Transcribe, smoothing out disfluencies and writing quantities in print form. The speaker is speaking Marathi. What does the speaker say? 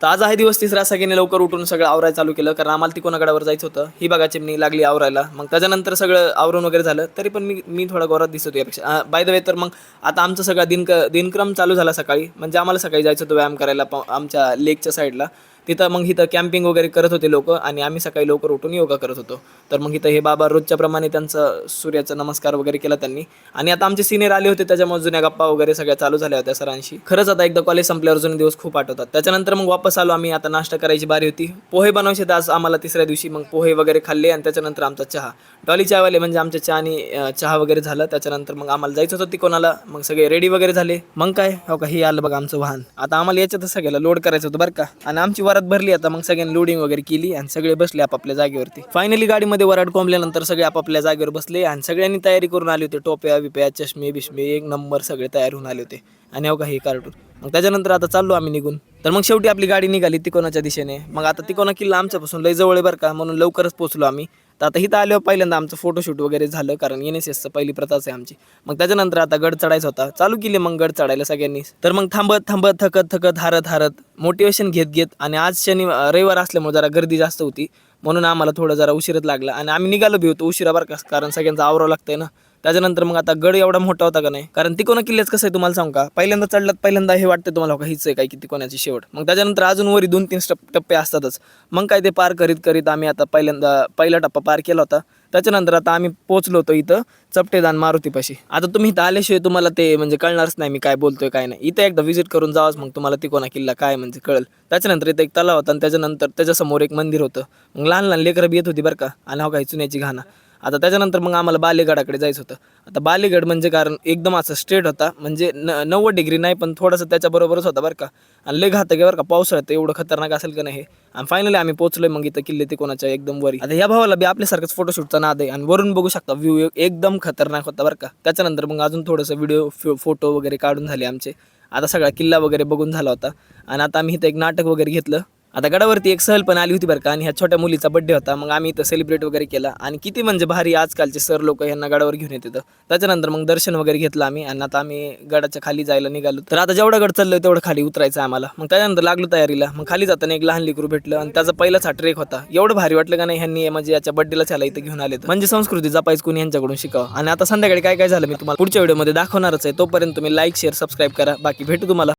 तर आज आहे दिवस तिसरा. सगळ्यांनी लवकर उठून सगळं आवरायला चालू केलं, कारण आम्हाला तिकोना गडावर जायचं होतं. ही बघा चिमणी लागली आवरायला. मग त्याच्यानंतर सगळं आवरून वगैरे झालं, तरी पण मी थोडा गोरात दिसतो यापेक्षा. बाय द वे, तर मग आता आमचा सगळा दिनक्रम चालू झाला सकाळी. म्हणजे आम्हाला सकाळी जायचं होतं व्यायाम करायला आमच्या लेकच्या साईडला. तिथं मग इथं कॅम्पिंग वगैरे करत होते लोक, आणि आम्ही सकाळी लवकर उठून योगा करत होतो. तर मग इथं हे बाबा रोजच्या प्रमाणे त्यांचं सूर्याचा नमस्कार वगैरे केला त्यांनी. आणि आता आमचे सिनियर आले होते, त्याच्यामुळे जुन्या गप्पा वगैरे सगळ्या चालू झाल्या होत्या सरांशी. खरंच आता एकदा कॉलेज संपल्यावर जुने दिवस खूप आठवतात. त्याच्यानंतर मग वापस आलो आम्ही. आता नाश्ता करायची बारी होती. पोहे बनवायचे आज आम्हाला तिसऱ्या दिवशी. मग पोहे वगैरे खाल्ले, आणि त्याच्यानंतर आमचा चहा. डॉली चहावाले म्हणजे आमच्या चहा वगैरे झालं. त्याच्यानंतर मग आम्हाला जायचं होतं तिकोनाला. मग सगळे रेडी वगैरे झाले. मग काय हो का, हे आलं बघा आमचं वाहन. आता आम्हाला याच्यातच सगळ्याला लोड करायचं होतं बरं का. आणि आमची वरात भरली आता. मग सगळ्यांनी लोडिंग वगैरे केली, आणि सगळे बसले आपापल्या जागेवरती. फायनली गाडीमध्ये वराड कोंबल्यानंतर सगळे आपापल्या जागेवर बसले, आणि सगळ्यांनी तयारी करून आले होते. टोप्या बिप्या, चष्मे बिष्मे, एक नंबर सगळे तयार होऊन आले होते. आणि हो का हे कार्टून. मग त्याच्यानंतर आता चाललो आम्ही निघून. तर मग शेवटी आपली गाडी निघाली तिकोनाच्या दिशेने. मग आता तिकोना किल्ला आमच्यापासून लय जवळ आहे बरं का, म्हणून लवकरच पोहोचलो आम्ही. तर आता इथं आल्यावर पहिल्यांदा आमचं फोटोशूट वगैरे झालं, कारण NSSचं पहिली प्रथाच आहे आमची. मग त्याच्यानंतर आता गड चढायचा होता. चालू केले मग गड चढायला सगळ्यांनी. तर मग थांबत थकत हारत मोटिवेशन घेत आणि आज रविवार असल्यामुळे जरा गर्दी जास्त होती, म्हणून आम्हाला थोडं जरा उशीरच लागला. आणि आम्ही निघालो बी होतो उशिरा बरं का, कारण सगळ्यांचं आवरावं लागतंय ना. त्याच्यानंतर मग आता गड एवढा मोठा होता का नाही, कारण तिकोना किल्ल्याच कसं आहे तुम्हाला सांगू का, पहिल्यांदा चढलात पहिल्यांदा हे वाटतं तुम्हाला का हीच आहे काय की तिकोनाची शेवट. मग त्याच्यानंतर अजून वरी 2-3 टप्पे असतातच. मग काय ते पार करीत आम्ही आता पहिला टप्पा पार केला होता. त्याच्यानंतर आता आम्ही पोहोचलो होतो इथं चपटेदान मारुतीपाशी. आता तुम्ही इथं आल्याशिवाय तुम्हाला ते म्हणजे कळणारच नाही मी काय बोलतोय काय नाही. इथं एकदा व्हिजिट करून जावाच, मग तुम्हाला तिकोना किल्ला काय म्हणजे कळेल. त्याच्यानंतर इथं एक तलाव होता, आणि त्याच्यानंतर त्याच्यासमोर एक मंदिर होतं. मग लहान लेकरं बी येत होती बरं का, आणि हो काय चुन्याची घाणा. आता त्याच्यानंतर मग आम्हाला बालेगडाकडे जायचं होतं. आता बालेगड म्हणजे कारण एकदम असं स्ट्रेट होता, म्हणजे 90 डिग्री नाही, पण थोडंसं त्याच्याबरोबरच होता बरं का. आणि लय घातक आहे बरं का, पावसाळ्यात एवढं खतरनाक असेल का नाही हे. आणि फायनली आम्ही पोहोचलोय मग इथं किल्ले तिकोनाच्या एकदम वरी. आता या भावाला बी आपल्यासारखंच फोटोशूटचा नाद आहे, आणि वरून बघू शकता व्ह्यू एकदम खतरनाक होता बरं का. त्याच्यानंतर मग अजून थोडंसं व्हिडिओ फोटो वगैरे काढून झाले आमचे. आता सगळा किल्ला वगैरे बघून झाला होता, आणि आता आम्ही इथं एक नाटक वगैरे घेतलं. आता गडावरती एक सहल पण आली होती बरं का, आणि ह्या छोट्या मुलीचा बड्डे होता. मग आम्ही इथं सेलिब्रेट वगैरे केला, आणि किती म्हणजे भारी आजकालचे सर लोक यांना गडावर घेऊन येतात. त्याच्यानंतर मग दर्शन वगैरे घेतलं आम्ही, आणि आता आम्ही गडाच्या खाली जायला निघालो. तर आता जेवढा गड चाललोय तेवढं खाली उतरायचं आम्हाला. मग त्याच्यानंतर लागलो तयारीला. मग खाली जाताना एक लहान लेकरू भेटलं, आणि त्याचा पहिलाच हा ट्रेक होता. एवढं भारी वाटलं का नाही, ह्यांनी म्हणजे याच्या बड्डेला त्याला इथं घेऊन आले. म्हणजे संस्कृती जपायच कोणी यांच्याकडून शिकावं. आणि आता संध्याकाळी काय काय झालं मी तुम्हाला पुढच्या व्हिडिओमध्ये दाखवणारच आहे. तोपर्यंत तुम्ही लाईक शेअर सबस्क्राईब करा. बाकी भेटू तुम्हाला